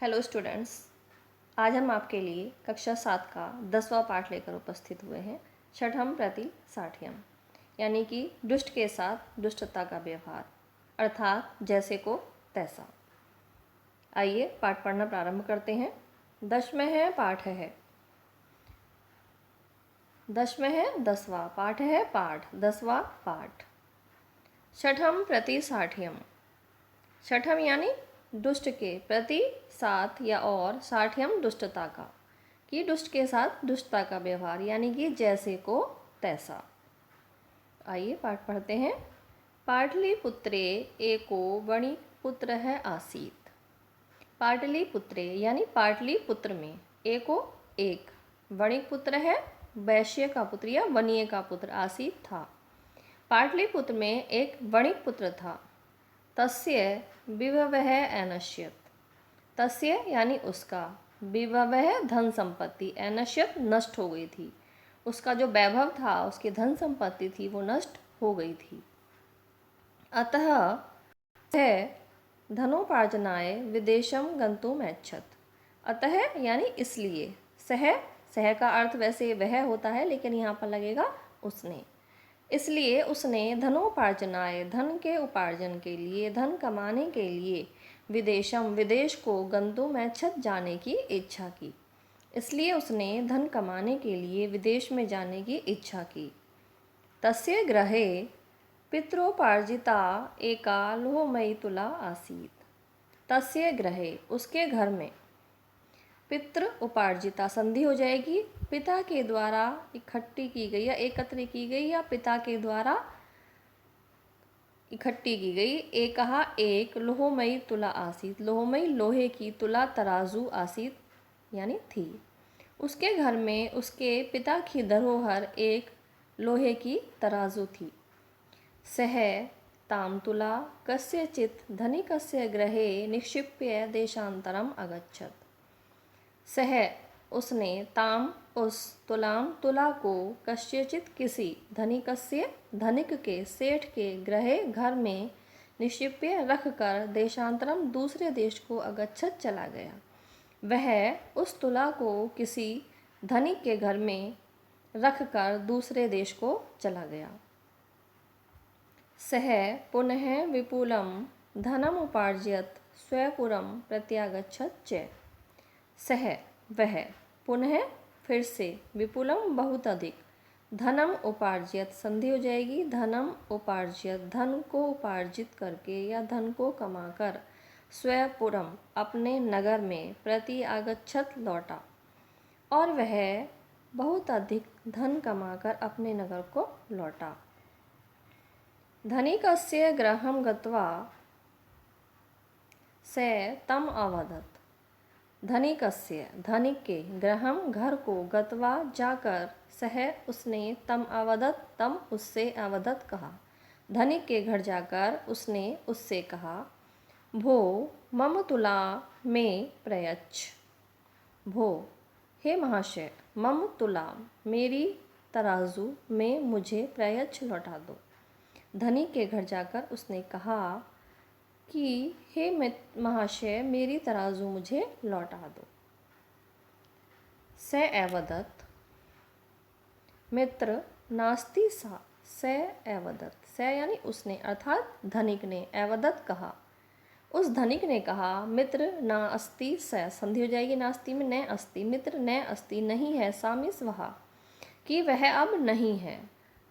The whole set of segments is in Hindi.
हेलो स्टूडेंट्स, आज हम आपके लिए कक्षा 7 का 10वां पाठ लेकर उपस्थित हुए हैं। छठम प्रति साठियम यानी कि दुष्ट के साथ दुष्टता का व्यवहार, अर्थात जैसे को तैसा। आइए पाठ पढ़ना प्रारंभ करते हैं। दसवें है पाठ है 10वां पाठ है पाठ 10वां पाठ। छठम प्रति साठियम, छठम यानी दुष्ट के प्रति साथ या और साठियम दुष्टता का, कि दुष्ट के साथ दुष्टता का व्यवहार यानी कि जैसे को तैसा। आइए पाठ पढ़ते हैं। पाटलिपुत्रे एको वणिक पुत्र है आसीत। पाटलिपुत्रे यानी पाटलिपुत्र में एको एक वणिक पुत्र है, वैश्य का पुत्र या वनीय का पुत्र आसीत था। पाटलिपुत्र में एक वणिक पुत्र था। तस्य विभवः अनश्यत, तस्य यानी उसका, विभवः धन संपत्ति, अनश्यत नष्ट हो गई थी। उसका जो वैभव था, उसकी धन संपत्ति थी, वो नष्ट हो गई थी। अतः सः धनोपार्जनाय विदेशम गन्तुम ऐच्छत। अतः यानी इसलिए, सह का अर्थ वैसे वह होता है, लेकिन यहाँ पर लगेगा उसने। इसलिए उसने धनोपार्जनाय धन के उपार्जन के लिए, धन कमाने के लिए, विदेश को गन्तुम ऐच्छत जाने की इच्छा की। इसलिए उसने धन कमाने के लिए विदेश में जाने की इच्छा की। तस्य गृहे पित्रोपार्जिता एका लोहमयी तुला आसीत। तस्य गृहे उसके घर में, पितृ उपार्जिता संधि हो जाएगी, पिता के द्वारा इकट्ठी की गई या एकत्र की गई या पिता के द्वारा इकट्ठी की गई एक लोहमयी तुला आसीत। लोहमयी लोहे की तुला तराजू आसीत यानी थी। उसके घर में उसके पिता की धरोहर एक लोहे की तराजू थी। सह ताम तुला कस्यचित् धनिकस्य गृहे निक्षिप्य देशांतरम अगच्छत। सह उसने ताम उस तुला को कस्यचित किसी धनिकस्य धनिक के सेठ के गृहे घर में निक्षिप्य रखकर देशांतरम दूसरे देश को अगच्छत चला गया। वह उस तुला को किसी धनिक के घर में रखकर दूसरे देश को चला गया। सह पुनः विपुलम धनम उपार्जयत स्वपुरम प्रत्यागच्छत च। सह वह पुनः फिर से विपुलम बहुत अधिक धनम उपार्जित संधि हो जाएगी, धनम उपार्जित धन को उपार्जित करके या धन को कमाकर, स्वपुरम अपने नगर में, प्रति आगच्छत लौटा, और वह बहुत अधिक धन कमाकर अपने नगर को लौटा। धनिकस्य गृहं गत्वा स तम अवदत्। धनिकस्य धनिक के गृहम घर को गत्वा जाकर, सह उसने, तम अवदत् तम उससे, अवदत् कहा, धनिक के घर जाकर उसने उससे कहा, भो मम तुला में प्रयच्छ। भो हे महाशय, मम तुला मेरी तराजू में मुझे प्रयच्छ लौटा दो। धनिक के घर जाकर उसने कहा कि हे महाशय, मेरी तराजू मुझे लौटा दो। स अवदत् मित्र नास्ति सा। स अवदत्, स यानी उसने, अर्थात धनिक ने, अवदत् कहा, उस धनिक ने कहा, मित्र ना अस्ति, स संधि हो जाएगी नास्ति में, न अस्ति, मित्र न अस्ति नहीं है, सामिस वहा, कि वह अब नहीं है।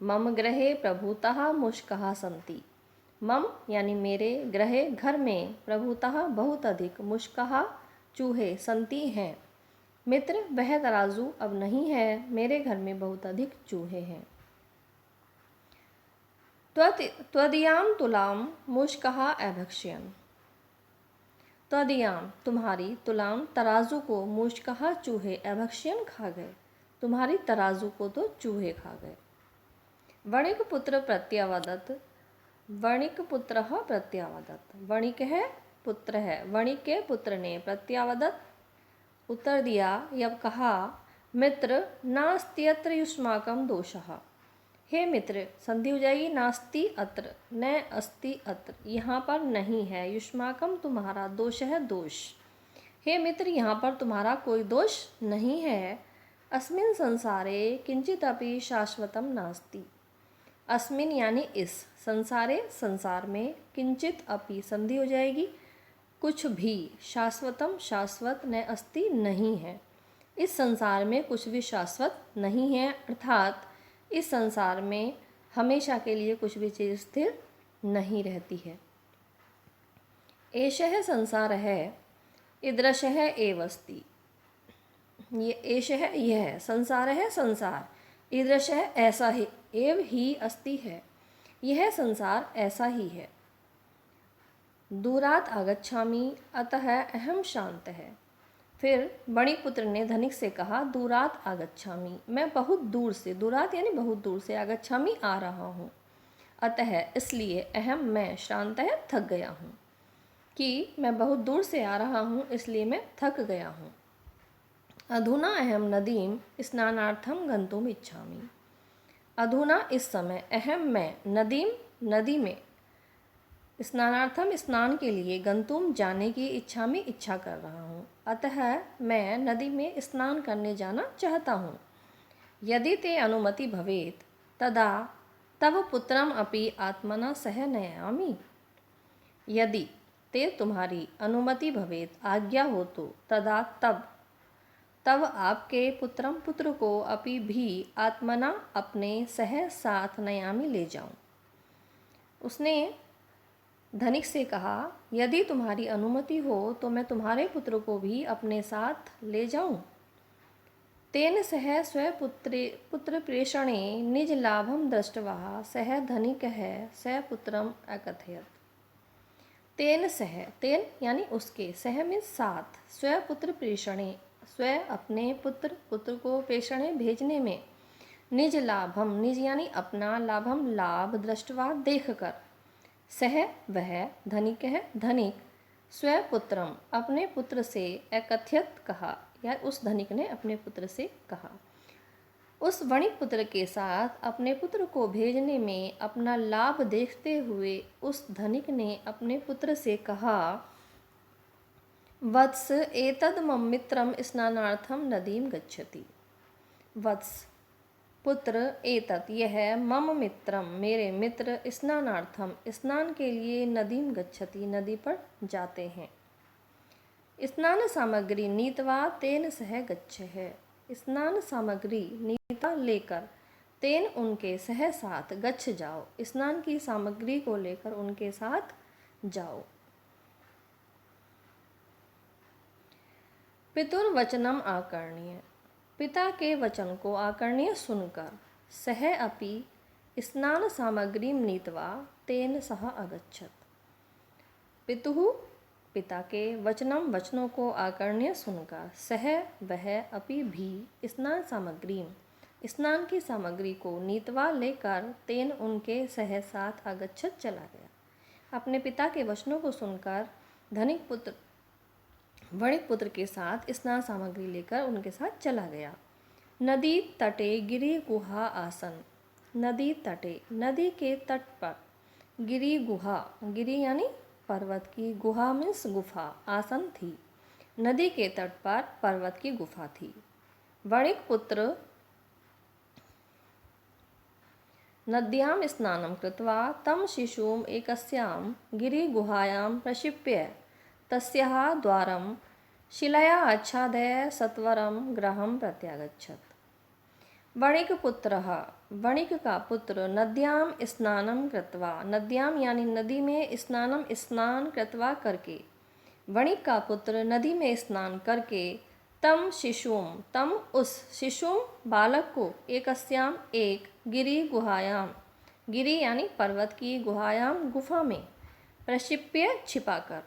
मम गृहे प्रभुतः मुष्कः सन्ति। मम यानी मेरे, गृहे घर में, प्रभुतः बहुत अधिक, मुष्कः चूहे, संति हैं। मित्र वह तराजू अब नहीं है, मेरे घर में बहुत अधिक चूहे हैं। त्वदीयां तुलाम मुष्कः अभक्ष्यन्। त्वदीयां तुम्हारी, तुलाम तराजू को, मुष्कः चूहे, अभक्ष्यन् खा गए, तुम्हारी तराजू को तो चूहे खा गए। वणिक पुत्र प्रत्यावदत्। वणिक पुत्र प्रत्यावदत्, वणिक है पुत्र है, वणिक के पुत्र ने प्रत्यावदत् उत्तर दिया या कहा, मित्र नास्त्यत्र युष्माकं दोषः। हे मित्र, संधि हो जाएगी नास्ति अत्र, न अस्ति अत्र, यहाँ पर नहीं है, युष्माकम तुम्हारा, दोष है दोष, हे मित्र, यहाँ पर तुम्हारा कोई दोष नहीं है। अस्मिन् संसारे किंचिदपि शाश्वतम नास्ति। अस्मिन यानी इस, संसारे संसार में, किंचित अपि संधि हो जाएगी, कुछ भी, शाश्वतम शाश्वत, न अस्ति नहीं है। इस संसार में कुछ भी शाश्वत नहीं है, अर्थात इस संसार में हमेशा के लिए कुछ भी चीज़ स्थिर नहीं रहती है। एषः संसार है, ईदृशः एव अस्ति। ये एषः यह है, संसार है संसार, ईदृशः ऐसा ही, एव ही अस्ति है, यह संसार ऐसा ही है। दूरात् आगच्छामि अतः अहम शान्तः। फिर बणिपुत्र ने धनिक से कहा, दूरात् आगच्छामि, मैं बहुत दूर से, दूरात् यानी बहुत दूर से, आगच्छामि आ रहा हूँ, अतः इसलिए, अहम मैं, शान्तः थक गया हूँ, कि मैं बहुत दूर से आ रहा हूँ इसलिए मैं थक गया हूँ। अधुना अहम नदीम स्नानार्थम गंतुम इच्छामि। अधुना इस समय, अहम मैं, नदीम नदी में, स्नानार्थम स्नान के लिए, गंतुम जाने की, इच्छामि इच्छा कर रहा हूँ, अतः मैं नदी में स्नान करने जाना चाहता हूँ। यदि ते अनुमति भवेत् तदा तव पुत्रम अपि आत्मना सह नयामि। यदि ते तुम्हारी अनुमति भवेत, आज्ञा हो तो, तदा तब आपके पुत्रम पुत्र को, अपि भी, आत्मना अपने, सह साथ, नयामि ले जाऊं। उसने धनिक से कहा, यदि तुम्हारी अनुमति हो तो मैं तुम्हारे पुत्र को भी अपने साथ ले जाऊं। तेन सह पुत्र प्रेषणे निज लाभम दृष्ट्वा सह धनिकः स पुत्रम अकथयत्। तेन सह, तेन यानी उसके, सह में साथ, स्वपुत्र प्रेषणे, स्व अपने पुत्र, पुत्र को, प्रेषणे भेजने में, निज लाभम, निज यानी अपना, लाभम लाभ, दृष्टवा देखकर, सह वह, धनिक है धनिक, स्वपुत्रम अपने पुत्र से, अकथयत कहा, या उस धनिक ने अपने पुत्र से कहा। उस वणिक पुत्र के साथ अपने पुत्र को भेजने में अपना लाभ देखते हुए उस धनिक ने अपने पुत्र से कहा, वत्स एतद मम मित्रम स्नानार्थम नदीम गच्छति। वत्स पुत्र, एतत् यह, मम मित्रम मेरे मित्र, स्नानार्थम स्नान के लिए, नदीम गच्छति नदी पर जाते हैं। स्नान सामग्री नीतवा तेन सह गच्छः। स्नान सामग्री नीता लेकर, तेन उनके, सह साथ, गच्छ जाओ स्नान की सामग्री को लेकर उनके साथ जाओ। पितुर्वचनम आकर्ण्य, पिता के वचन को आकर्ण्य सुनकर, सह अपि स्नान सामग्री नीतवा तेन सह अगच्छत। पितुः पिता के, वचनम वचनों को, आकर्ण्य सुनकर, सह वह, अपि भी, स्नान सामग्री स्नान की सामग्री को, नीतवा लेकर, तेन उनके, सह साथ, अगच्छत चला गया। अपने पिता के वचनों को सुनकर धनिक पुत्र वणिक पुत्र के साथ स्नान सामग्री लेकर उनके साथ चला गया। नदी तटे गिरी गुहा आसन। नदी तटे, नदी के तट पर, गिरी गुहा, गिरी यानी पर्वत की, गुहा मीन्स गुफा, आसन थी। नदी के तट पर पर्वत की गुफा थी। वणिक पुत्र नद्यां स्नानं कृत्वा तं शिशुम् एकस्यां गिरिगुहायां प्रक्षिप्य तस्याः द्वारं शिलया आच्छाद्य सत्वरं गृहं प्रत्यागच्छत्। वणिकपुत्रः, वणिक का पुत्र, नद्यां स्नानं कृत्वा, नद्यां यानी नदी में, स्नानं स्नान, कृत्वा करके, वणिक का पुत्र नदी में स्नान करके, तम शिशुम, तम उस, शिशुम बालक को, एकस्याम एक, गिरी गुहायाम, गिरी यानी पर्वत की, गुहायाम गुफा में, प्रक्षिप्य छिपाकर,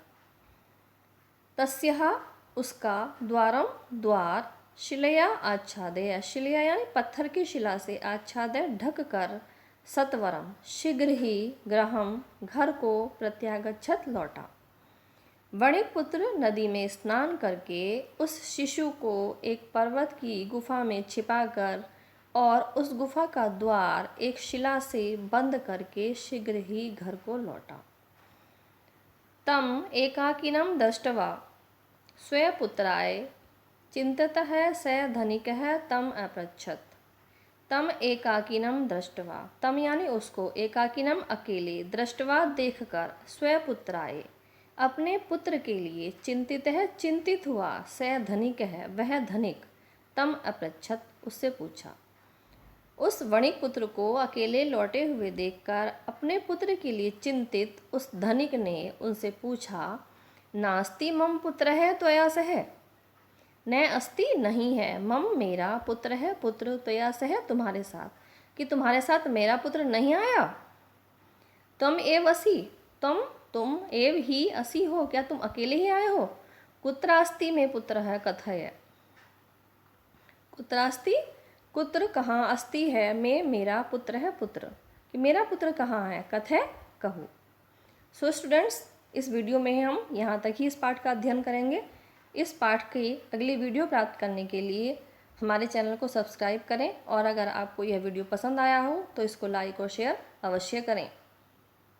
तस्यः उसका, द्वारम द्वार, शिलया आच्छादय, शिलया यानी पत्थर की शिला से, आच्छादय ढक कर, सत्वरम शीघ्र ही, गृहम घर को, प्रत्यागच्छत लौटा। वणिक पुत्र नदी में स्नान करके उस शिशु को एक पर्वत की गुफा में छिपाकर और उस गुफा का द्वार एक शिला से बंद करके शीघ्र ही घर को लौटा। तम एकाकिनम दृष्ट्वा स्वपुत्राय चिन्तितः स धनिकः तम अपृच्छत्। तम एकाकिनम दृष्टवा, तम यानी उसको, एकाकिनम अकेले, दृष्टवा देखकर, स्वपुत्राय अपने पुत्र के लिए, चिंतित है चिंतित हुआ, स धनिक है वह धनिक, तम अपृच्छत उससे पूछा। उस वणिक पुत्र को अकेले लौटे हुए देखकर अपने पुत्र के लिए चिंतित उस धनिक ने उनसे पूछा, नास्ति मम पुत्र है त्वया सह, न अस्ति नहीं है, मम मेरा पुत्र है, पुत्र त्वया सह तुम्हारे साथ, कि तुम्हारे साथ मेरा पुत्र नहीं आया। तुम एव असि, तुम एव ही असि हो, क्या तुम अकेले ही आए हो। कुत्रास्ति में पुत्र है कथय, कुत्रास्ति कुत्र कहाँ, अस्ति है में मेरा पुत्र है पुत्र, कि मेरा पुत्र कहाँ है, कथय कहो। सो स्टूडेंट्स, इस वीडियो में हम यहाँ तक ही इस पाठ का अध्ययन करेंगे। इस पाठ की अगली वीडियो प्राप्त करने के लिए हमारे चैनल को सब्सक्राइब करें और अगर आपको यह वीडियो पसंद आया हो तो इसको लाइक और शेयर अवश्य करें।